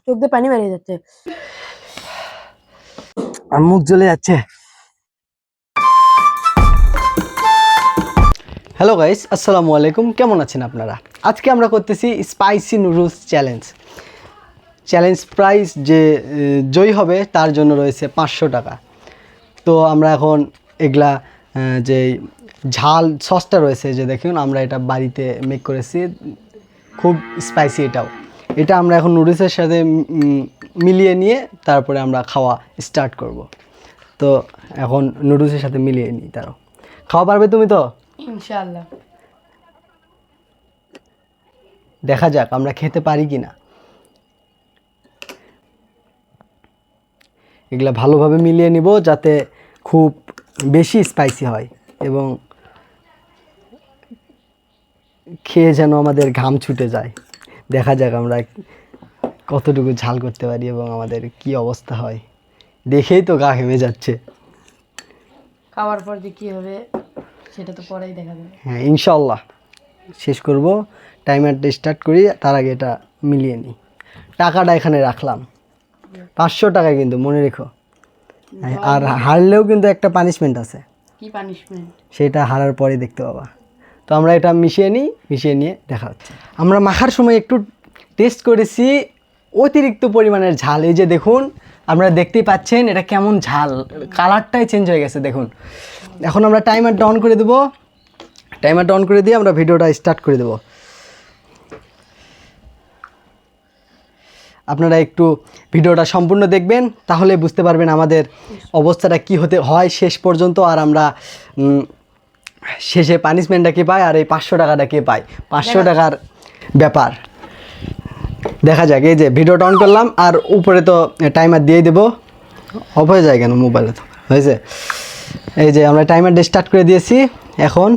চোখ দিয়ে পানি বেরিয়ে যাচ্ছে, আর মুখ জ্বলে যাচ্ছে। হ্যালো গাইস, আসসালামু আলাইকুম। কেমন আছেন আপনারা? আজকে আমরা করতেছি স্পাইসি নুডলস চ্যালেঞ্জ প্রাইস যে জয়ী হবে তার জন্য রয়েছে 500 টাকা। তো আমরা এখন এগুলা যে ঝাল সসটা রয়েছে যে দেখুন, আমরা এটা বাড়িতে মেক করেছি, খুব স্পাইসি। এটা আমরা এখন নুডলসের সাথে মিলিয়ে নিয়ে তারপরে আমরা খাওয়া স্টার্ট করব। তো এখন নুডলসের সাথে মিলিয়ে নিই। তারও খাওয়া পারবে তুমি তো? ইনশাআল্লাহ। দেখা যাক আমরা খেতে পারি কি না। এগুলা ভালোভাবে মিলিয়ে নিব যাতে খুব বেশি স্পাইসি হয় এবং খেয়ে যেন আমাদের ঘাম ছুটে যায়। দেখা যাক আমরা কতটুকু ঝাল করতে পারি এবং আমাদের কি অবস্থা হয়। দেখেই তো গা ঘেমে যাচ্ছে। খাওয়ার পর যে কি হবে সেটা তো পরেই দেখা যাবে। হ্যাঁ, ইনশাল্লাহ শেষ করব। টাইমারটা স্টার্ট করি, তার আগে এটা মিলিয়ে নিই। টাকাটা এখানে রাখলাম 500 টাকা, কিন্তু মনে রেখো। আর হারলেও কিন্তু একটা পানিশমেন্ট আছে। কি পানিশমেন্ট? সেটা হারার পরে দেখতে পাবা। তো আমরা এটা মিশিয়ে নিয়ে দেখা হচ্ছে। আমরা মাখার সময় একটু টেস্ট করেছি অতিরিক্ত পরিমাণের ঝাল। এই যে দেখুন, আপনারা দেখতেই পাচ্ছেন এটা কেমন ঝাল, কালারটাই চেঞ্জ হয়ে গেছে দেখুন। এখন আমরা টাইমারটা অন করে দেবো। টাইমারটা অন করে দিয়ে আমরা ভিডিওটা স্টার্ট করে দেবো। আপনারা একটু ভিডিওটা সম্পূর্ণ দেখবেন, তাহলে বুঝতে পারবেন আমাদের অবস্থাটা কি হতে হয় শেষ পর্যন্ত। আর আমরা শেষে পানিশমেন্টটা কে পায় আর এই 500 টাকাটা কে পায়। 500 টাকার ব্যাপার দেখা যাক। এই যে ভিডিওটা অন করলাম, আর উপরে তো টাইমার দিয়ে দেবো। অফ হয়ে যায় কেন? মোবাইলে তো হয়েছে। এই যে আমরা টাইমারটা স্টার্ট করে দিয়েছি। এখন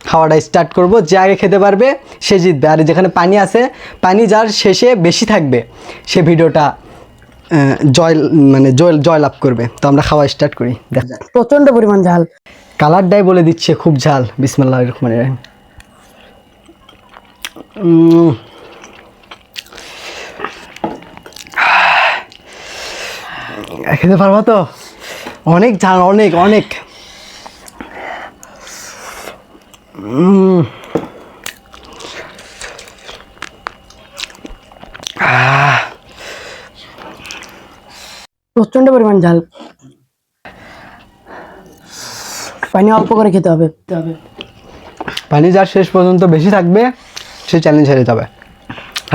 খাওয়াটা স্টার্ট করব। যে আগে খেতে পারবে সে জিতবে। আর যেখানে পানি আছে, পানি যার শেষে বেশি থাকবে সে ভিডিওটা জয় লাভ করবে। তো আমরা খাওয়া স্টার্ট করি। দেখা যাক। প্রচন্ড পরিমাণ ঝাল। কালারটাই বলে দিচ্ছে খুব ঝাল। বিসমিল্লাহির রহমানির রহিম। খেতে পারবো তো? অনেক ঝাল, অনেক অনেক। প্রচন্ড পরিমাণ ঝাল। পানি অল্প করে খেতে হবে। পানি যার শেষ পর্যন্ত বেশি থাকবে সে চ্যালেঞ্জ হেরে যাবে,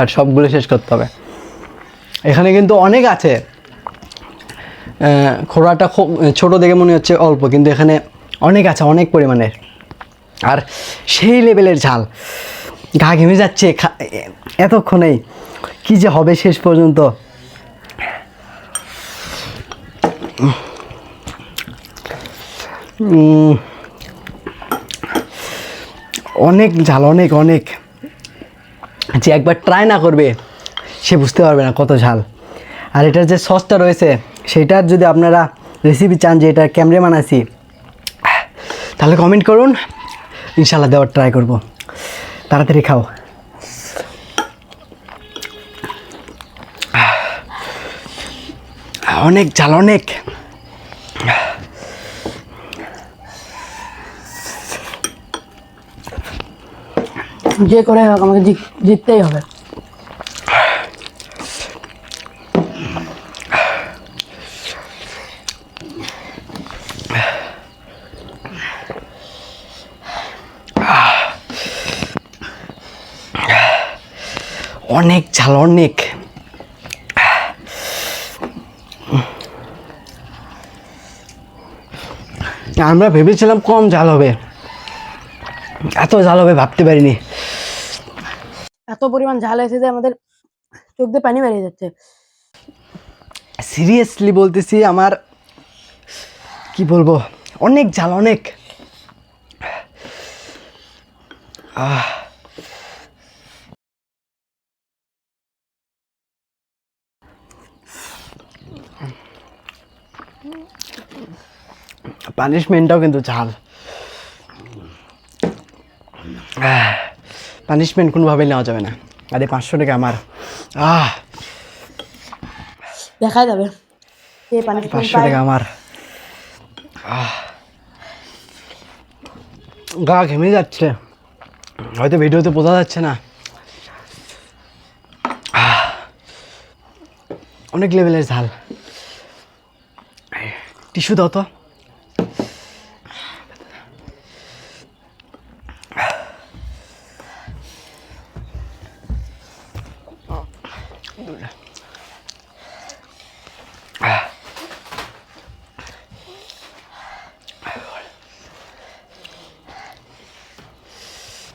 আর সবগুলো শেষ করতে হবে। এখানে কিন্তু অনেক আছে। খোড়াটা খুব ছোটো দেখে মনে হচ্ছে অল্প, কিন্তু এখানে অনেক আছে, অনেক পরিমাণের। আর সেই লেভেলের ঝাল, গা ঘেমে যাচ্ছে এতক্ষণেই। কি যে হবে শেষ পর্যন্ত। অনেক ঝাল, অনেক অনেক। যে একবার ট্রাই না করবে সে বুঝতে পারবে না কত ঝাল। আর এটার যে সসটা রয়েছে সেটার যদি আপনারা রেসিপি চান যে এটা কেমনে বানাইছি, তাহলে কমেন্ট করুন, ইনশাল্লাহ দেওয়ার ট্রাই করব। তাড়াতাড়ি খাও। অনেক ঝাল, অনেক। যে করে হোক আমাকে জিততেই হবে। অনেক ঝাল, অনেক। আমরা ভেবেছিলাম কম ঝাল হবে, এত ঝাল হবে ভাবতে পারিনি। এত পরিমাণ ঝাল হয়েছে যে আমাদের চোখ দিয়ে পানি বেরিয়ে যাচ্ছে। সিরিয়াসলি বলতেছি, আমার কি বলবো, অনেক ঝাল, অনেক। পানিশমেন্টটাও কিন্তু ঝাল। পানিশমেন্ট কোনোভাবেই নেওয়া যাবে না। আরে 500 টাকা আমার। দেখা যাবে কে পানিশমেন্ট 500 পায়। টাকা আমার। গা ঘেমে যাচ্ছে, হয়তো ভিডিওতে বোঝা যাচ্ছে না। অনেক লেভেলের ঝাল। টিস্যু দাও তো।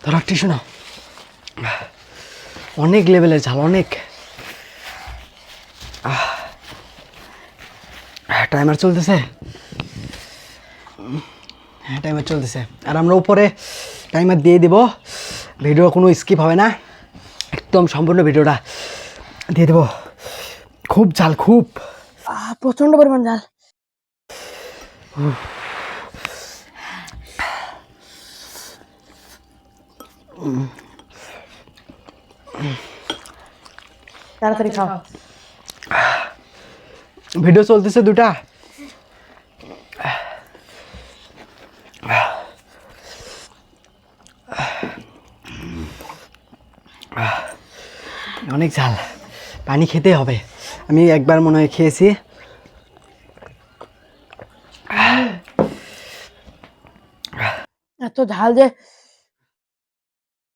ধরো টিস্যু নাও। অনেক লেভেলের ঝাল, অনেক। টাইমার চলতেছে। হ্যাঁ, টাইমার চলতেছে। আর আমরা উপরে টাইমার দিয়ে দিব, ভিডিও কোনো স্কিপ হবে না, একদম সম্পূর্ণ ভিডিওটা দিয়ে দেবো। খুব ঝাল, খুব। প্রচন্ড পরিমাণ ঝাল। তাড়াতাড়ি খাও। ভিডিও চলতেছে দুটা। অনেক ঝাল, পানি খেতে হবে। আমি একবার মনে হয় খেয়েছি। এত ঝাল যে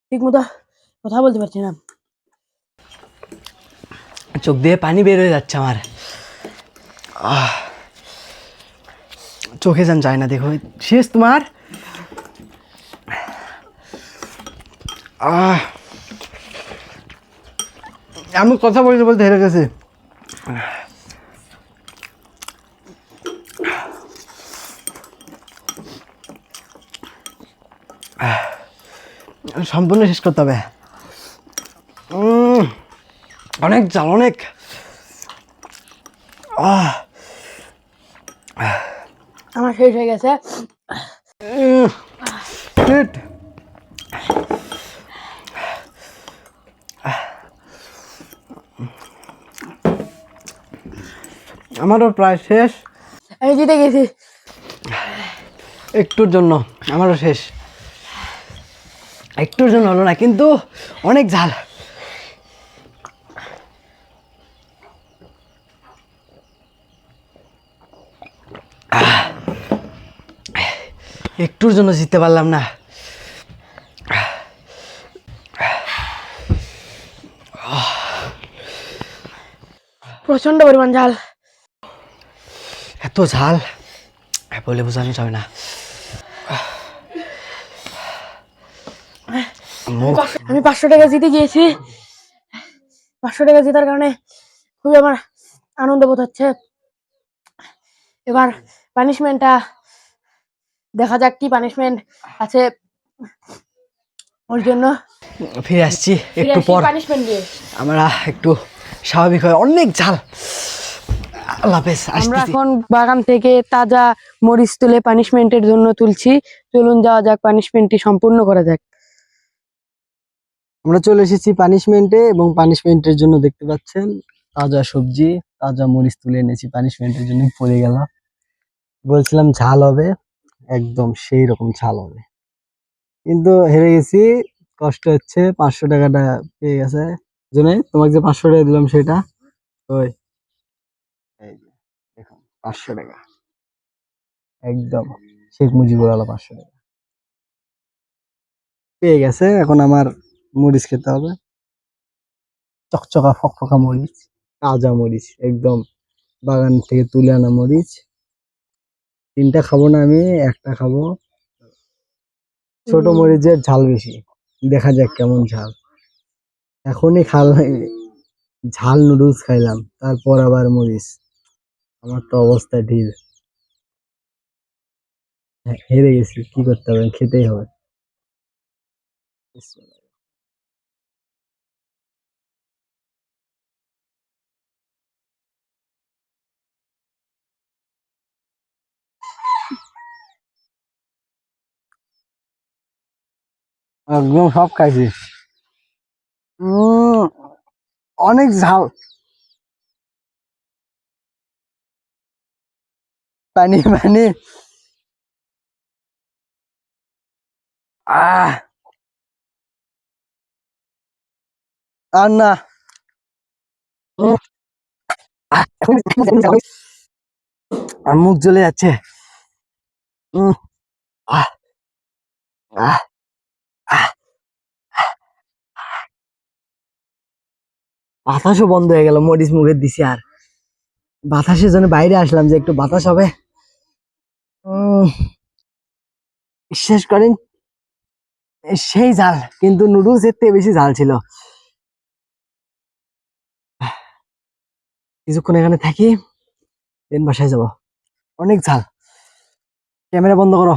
ঠিক মতো কথা বলতে পারছি না। চোখ দিয়ে পানি বের হয়ে যাচ্ছে আমার। চোখে যান যায় না, দেখো শেষ তোমার। আমি কথা বলতে বলতে হেরে গেছি। সম্পূর্ণ শেষ করতে হবে। অনেক ঝাল, অনেক। আমার শেষ হয়ে গেছে। Shit. আমারও প্রায় শেষ। আমি জিতে গেছি। একটুর জন্য আমারও শেষ। একটুর জন্য হলো না, কিন্তু অনেক ঝাল। একটুর জন্য জিততে পারলাম না। প্রচন্ড পরিমাণ ঝাল। এত ঝাল বলে বোঝানো যাবে না। আমি 500 টাকা জিতে গিয়েছি। 500 টাকা জেতার কারণে খুবই আমার আনন্দ বোধ হচ্ছে। এবার পানিশমেন্টটা দেখা যাক কি পানিশমেন্ট আছে ওর জন্য। ফিরে আসছি একটু পর। পানিশমেন্ট দিয়ে আমরা একটু স্বাভাবিক হয়। অনেক ঝাল। আল্লাহ হাফেজ। আমরা আসতেছি। এখন বাগান থেকে তাজা মরিচ তুলে পানিশমেন্টের জন্য তুলছি। চলুন যাওয়া যাক, পানিশমেন্টটি সম্পূর্ণ করা যাক। আমরা চলে এসেছি পানিশমেন্টে, এবং পানিশমেন্টের জন্য দেখতে পাচ্ছেন তাজা সবজি, তাজা মরিচ তুলে এনেছি পানিশমেন্টের জন্য। পড়ে গেল, বলছিলাম ঝাল হবে, একদম সেই রকম ঝাল হবে, কিন্তু হেরে গেছি। কষ্ট হচ্ছে। 500 টাকাটা পেয়ে গেছে জন্য। তোমাকে যে 500 টাকা দিলাম সেটা ওই, এই যে দেখুন 500 টাকা, একদম শেখ মুজিবুর আলা 500 টাকা পেয়ে গেছে। এখন আমার মরিচ খেতে হবে, চকচকা ফকফকা মরিচ, তাজা মরিচ, একদম বাগান থেকে তুলে আনা মরিচ। 3টা খাবো না আমি, একটা খাবো। ছোট মরিচের ঝাল বেশি, দেখা যাক কেমন ঝাল। এখনই ঝাল নুডলস খাইলাম, তারপর আবার মরিচ। আমার তো অবস্থা ঢিল। হেরে গেছি, কি করতে হবে, খেতেই হবে। একদম সব খাইছি। উম, অনেক ঝাল। পানি পানি। আহ আর না। উম, আর মুখ জ্বলে যাচ্ছে। উম, আহ, আহ, আহ। বাতাসও বন্ধ হয়ে গেল, মরিচ মুখে দিছি আর বাতাসের জন্য বাইরে আসলাম যে একটু বাতাস হবে। উম, বিশ্বাস করেন সেই ঝাল, কিন্তু নুডলস এর থেকে বেশি ঝাল ছিল। কিছুক্ষণ এখানে থাকি, দেন বাসায় যাব। অনেক ঝাল। ক্যামেরা বন্ধ করো।